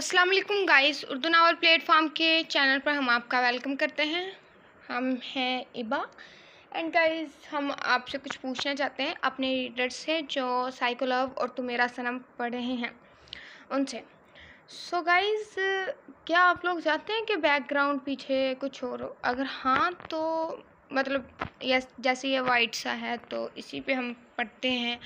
अस्सलाम वालेकुम guys, Urdu novel platform के चैनल पर हम आपका वेलकम करते हैं। हम हैं इबा एंड गाइस, हम आपसे कुछ पूछना चाहते हैं अपने रीडर से जो साइको लव और तू मेरा सनम पढ़ रहे हैं उनसे। सो गाइस, क्या आप लोग चाहते हैं कि बैकग्राउंड पीछे कुछ और हो? अगर हाँ तो मतलब यस, जैसे ये वाइट सा है तो इसी पे हम पढ़ते हैं।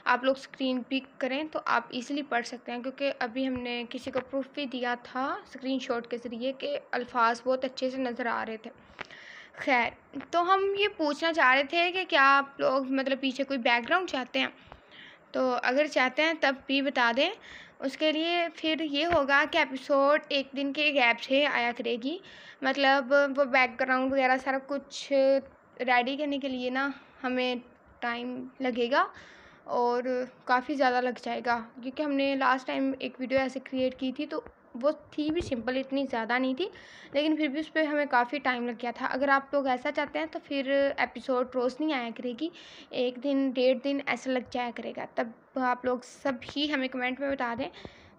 आप लोग स्क्रीन पिक करें तो आप इजीली पढ़ सकते हैं, क्योंकि अभी हमने किसी को प्रूफ भी दिया था स्क्रीनशॉट के ज़रिए कि अल्फाज बहुत अच्छे से नज़र आ रहे थे। खैर, तो हम ये पूछना चाह रहे थे कि क्या आप लोग मतलब पीछे कोई बैकग्राउंड चाहते हैं? तो अगर चाहते हैं तब भी बता दें। उसके लिए फिर ये होगा कि एपिसोड एक दिन के गैप से आया करेगी। मतलब वो बैकग्राउंड वगैरह सारा कुछ रेडी करने के लिए ना हमें टाइम लगेगा और काफ़ी ज़्यादा लग जाएगा, क्योंकि हमने लास्ट टाइम एक वीडियो ऐसे क्रिएट की थी तो वो थी भी सिंपल, इतनी ज़्यादा नहीं थी, लेकिन फिर भी उस पर हमें काफ़ी टाइम लग गया था। अगर आप लोग ऐसा चाहते हैं तो फिर एपिसोड रोज़ नहीं आया करेगी, एक दिन 1.5 दिन ऐसा लग जाया करेगा। तब आप लोग सब ही हमें कमेंट में बता दें,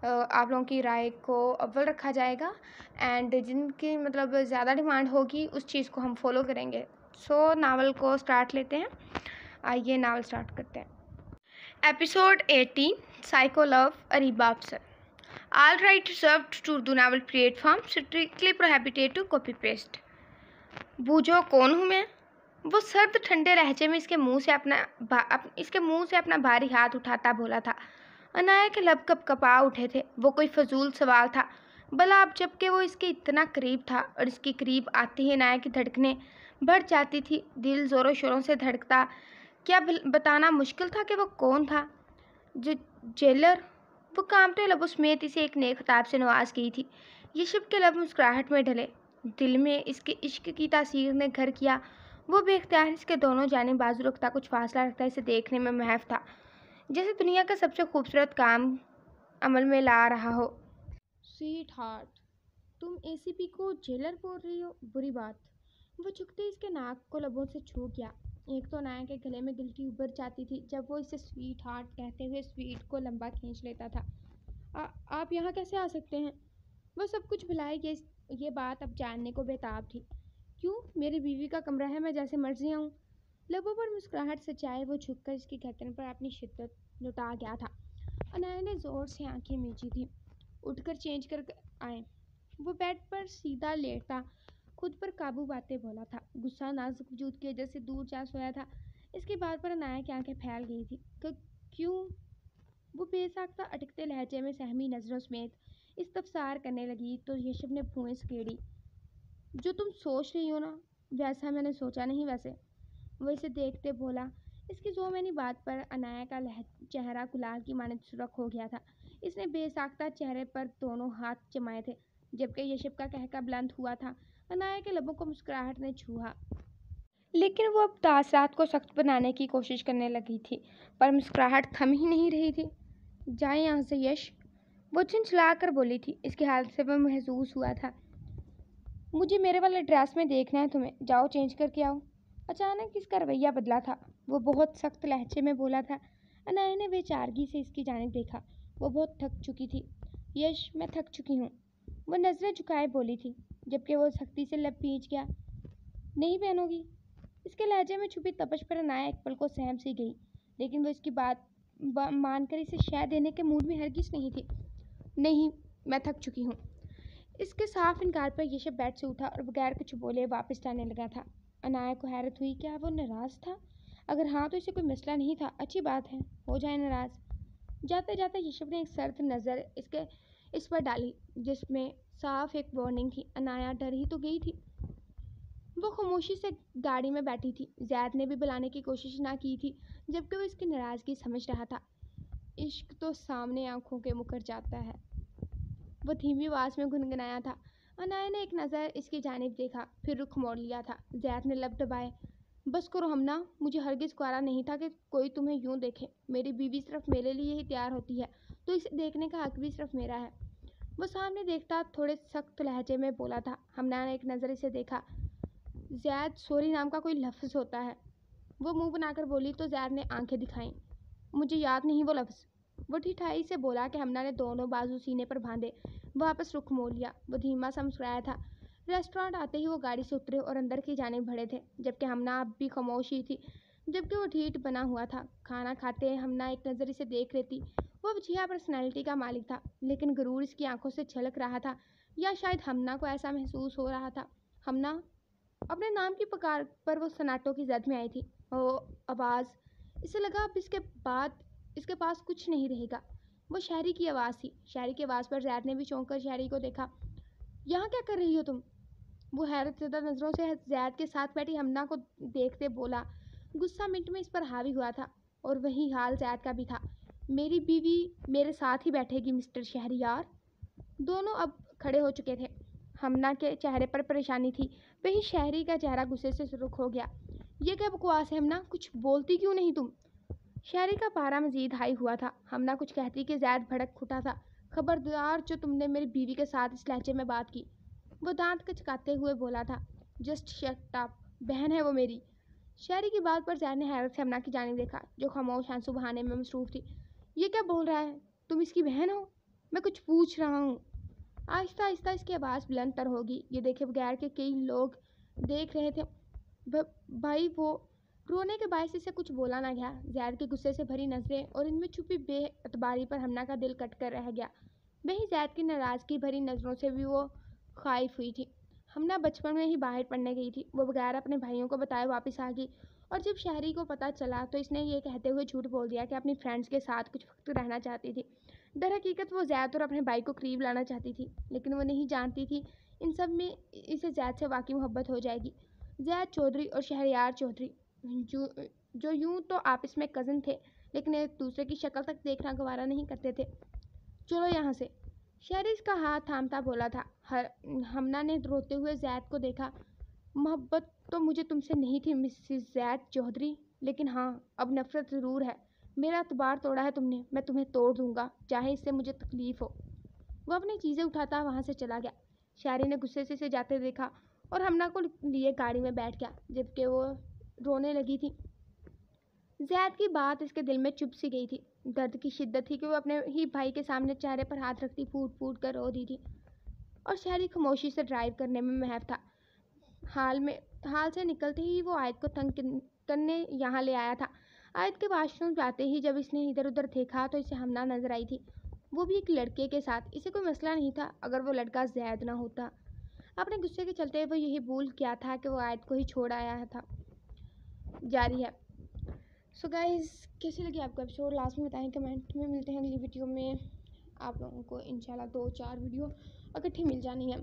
आप लोगों की राय को अव्वल रखा जाएगा एंड जिनकी मतलब ज़्यादा डिमांड होगी उस चीज़ को हम फॉलो करेंगे। सो नावल को स्टार्ट लेते हैं। आइए नावल स्टार्ट करते हैं। Episode 18, Psycho Love, Ariba Afsar. All rights reserved to Urdu Naval Platform, strictly prohibited to copy paste. बूझो कौन हूँ मैं? वो सर्द ठंडे लहजे में इसके मुंह से अपना भारी हाथ उठाता बोला था। अनाया के लब कपा उठे थे। वो कोई फजूल सवाल था भला, अब जबकि वो इसके इतना करीब था, और इसके करीब आते ही अनाया की धड़कनें बढ़ जाती थी, दिल ज़ोरों शोरों से धड़कता। क्या बताना मुश्किल था कि वो कौन था? जो जेलर? वो कांपते लबों समेत इसे एक नए खिताब से नवाज की थी। यशब के लब मुस्कुराहट में ढले। दिल में इसके इश्क की तासीर ने घर किया। वो बेख्तियार इसके दोनों जाने बाजू रखता, कुछ फासला रखता, इसे देखने में महफ था जैसे दुनिया का सबसे खूबसूरत काम अमल में ला रहा हो। स्वीट हार्ट, तुम एसीपी को जेलर बोल रही हो? बुरी बात। वो झुकते इसके नाक को लबों से छू गया। एक तो नाया के गले में गिल्टी उभर जाती थी जब वो इसे स्वीट हार्ट कहते हुए स्वीट को लंबा खींच लेता था। आप यहाँ कैसे आ सकते हैं? वो सब कुछ भुलाए ये बात अब जानने को बेताब थी। क्यों? मेरी बीवी का कमरा है, मैं जैसे मर्जी आऊँ। लबों पर मुस्कुराहट सचाए वो झुककर इसकी गर्दन पर अपनी शिद्दत लुटा गया था। अनाया ने जोर से आंखें मीची थी। उठकर चेंज कर आए। वो बेड पर सीधा लेटा खुद पर काबू पाते बोला था। गुस्सा नाजुक वजूद की वजह से दूर जा सोया था। इसकी बात पर अनाया की आंखें फैल गई थी। क्यों? वो बेसाख्ता अटकते लहजे में सहमी नजरों समेत इस्तफसार करने लगी तो यशब ने भुएं सकेड़ी। जो तुम सोच रही हो ना, वैसा मैंने सोचा नहीं। वैसे वो इसे देखते बोला। इसकी जो मैंने बात पर अनाया का चेहरा गुलाल की मानद सुर्ख हो गया था। इसने बेसाख्ता चेहरे पर दोनों हाथ जमाए थे, जबकि यशब का कहका बुलंद हुआ था। अनाया के लबों को मुस्कुराहट ने छुआ, लेकिन वो अब तासरात को सख्त बनाने की कोशिश करने लगी थी, पर मुस्कुराहट थम ही नहीं रही थी। जाए यहाँ से यश, वो झुंझला कर बोली थी। इसकी हालत से वह महसूस हुआ था। मुझे मेरे वाले ड्रेस में देखना है तुम्हें, जाओ चेंज करके आओ। अचानक इसका रवैया बदला था। वो बहुत सख्त लहजे में बोला था। अनाया ने बेचारगी से इसकी जानिब देखा। वो बहुत थक चुकी थी। यश, मैं थक चुकी हूँ, वो नज़रें झुकाए बोली थी, जबकि वो सख्ती से लब भींच गया। नहीं पहनोगी? इसके लहजे में छुपी तपश पर अनाया एक पल को सहम सी गई, लेकिन वो इसकी बात मानकर इसे शह देने के मूड में हरगिज नहीं थी। नहीं, मैं थक चुकी हूँ। इसके साफ इनकार पर यशब बेड से उठा और बगैर कुछ बोले वापस जाने लगा था। अनाया को हैरत हुई, क्या वो नाराज़ था? अगर हाँ तो इसे कोई मसला नहीं था। अच्छी बात है, हो जाए नाराज़। जाते जाते यशब ने एक सर्द नज़र इस पर डाली, जिसमें साफ एक वार्निंग थी। अनाया डर ही तो गई थी। वो खामोशी से गाड़ी में बैठी थी। ज़ैद ने भी बुलाने की कोशिश ना की थी, जबकि वो इसकी नाराज़गी समझ रहा था। इश्क तो सामने आंखों के मुकर जाता है, वो धीमी आवाज़ में गुनगुनाया था। अनाया ने एक नज़र इसकी जानिब देखा, फिर रुख मोड़ लिया था। ज़ैद ने लब दबाए। बस करो हमना, मुझे हरगिज़ ख्वारा नहीं था कि कोई तुम्हें यूं देखे। मेरी बीवी सिर्फ मेरे लिए ही तैयार होती है, तो इसे देखने का हक भी सिर्फ मेरा है। वो सामने देखता थोड़े सख्त लहजे में बोला था। हमना ने एक नज़र इसे देखा। ज़ैद, सॉरी नाम का कोई लफ्ज़ होता है? वो मुंह बनाकर बोली तो ज़ैद ने आंखें दिखाईं। मुझे याद नहीं वो लफ्ज़। वो ठिठाई से बोला कि हमना ने दोनों बाजू सीने पर बांधे वापस रुख मोड़ लिया। वो धीमा सा मुस्कुराया था। रेस्टोरेंट आते ही वो गाड़ी से उतरे और अंदर की जाने बढ़े थे, जबकि हमना अब भी खामोश ही थी, जबकि वो ढीठ बना हुआ था। खाना खाते हमना एक नज़र इसे देख लेती। वो वजिया पर्सनैलिटी का मालिक था, लेकिन गरूर इसकी आंखों से छलक रहा था, या शायद हमना को ऐसा महसूस हो रहा था। हमना, अपने नाम की पुकार पर वो सन्नाटों की जद में आई थी। वो आवाज़, इसे लगा अब इसके बाद इसके पास कुछ नहीं रहेगा। वो शहरी की आवाज़ थी। शहरी की आवाज़ पर जैद ने भी चौंक कर शहरी को देखा। यहाँ क्या कर रही हो तुम? वो हैरत ज़दा नज़रों से जैद के साथ बैठी हमना को देखते बोला। गुस्सा मिनट में इस पर हावी हुआ था, और वही हाल जैद का भी था। मेरी बीवी मेरे साथ ही बैठेगी मिस्टर शहरियार। दोनों अब खड़े हो चुके थे। हमना के चेहरे पर परेशानी थी, वही शहरी का चेहरा गुस्से से सुर्ख हो गया। ये क्या बकवास है हमना, कुछ बोलती क्यों नहीं तुम? शहरी का पारा मजीद हाई हुआ था। हमना कुछ कहती कि जैद भड़क उठा था। खबरदार जो तुमने मेरी बीवी के साथ इस लहजे में बात की। वो दांत कचकाते हुए बोला था। जस्ट शट अप, बहन है वो मेरी। शहरी की बात पर जैद ने हैरत से हमना की जानिब देखा, जो खामोश आंसू बहाने में मसरूफ़ थी। ये क्या बोल रहा है? तुम इसकी बहन हो? मैं कुछ पूछ रहा हूँ। आहिस्ता आहिस्ता इसकी आवाज़ बुलंद तर होगी, ये देखे बगैर के कई लोग देख रहे थे। भाई वो रोने के बायस इसे कुछ बोला ना गया। जैद के गुस्से से भरी नज़रें और इनमें छुपी बेअतबारी पर हमना का दिल कट कर रह गया। वहीं जैद की नाराज़गी भरी नज़रों से भी वो खाइफ हुई थी। हमना बचपन में ही बाहर पढ़ने गई थी। वो बगैर अपने भाइयों को बताए वापस आ गई, और जब शहरी को पता चला तो इसने ये कहते हुए झूठ बोल दिया कि अपनी फ्रेंड्स के साथ कुछ वक्त रहना चाहती थी। दर हकीकत वो जैद और अपने भाई को करीब लाना चाहती थी, लेकिन वो नहीं जानती थी इन सब में इसे जैद से वाकई मोहब्बत हो जाएगी। जैद चौधरी और शहरयार चौधरी जो यूं तो आपस में कज़न थे, लेकिन एक दूसरे की शक्ल तक देखना गवारा नहीं करते थे। चलो यहाँ से। शहरी इसका हाथ थामता बोला था। हमना ने रोते हुए जैद को देखा। मोहब्बत तो मुझे तुमसे नहीं थी मिसिस जैद चौधरी, लेकिन हाँ, अब नफ़रत ज़रूर है। मेरा एतबार तोड़ा है तुमने, मैं तुम्हें तोड़ दूंगा, चाहे इससे मुझे तकलीफ़ हो। वो अपनी चीज़ें उठाता वहाँ से चला गया। शायरी ने गुस्से से जाते देखा और हमना को लिए गाड़ी में बैठ गया, जबकि वो रोने लगी थी। जैद की बात इसके दिल में चुभ सी गई थी। दर्द की शिद्दत थी कि वो अपने ही भाई के सामने चेहरे पर हाथ रखती फूट फूट कर रो दी थी, और शहरी खामोशी से ड्राइव करने में महव था। हाल से निकलते ही वो आयत को तंग करने यहाँ ले आया था। आयत के वॉशरूम जाते ही जब इसने इधर उधर देखा तो इसे हमना नजर आई थी, वो भी एक लड़के के साथ। इसे कोई मसला नहीं था अगर वो लड़का जैद ना होता। अपने गुस्से के चलते वो यही भूल गया था कि वो आयत को ही छोड़ आया था। जारी है। सो गाइस, कैसी लगी आपको एपिसोड लास्ट में बताएं कमेंट में। मिलते हैं अगली वीडियो में। आप लोगों को इंशाल्लाह 2-4 वीडियो इकट्ठी मिल जानी है।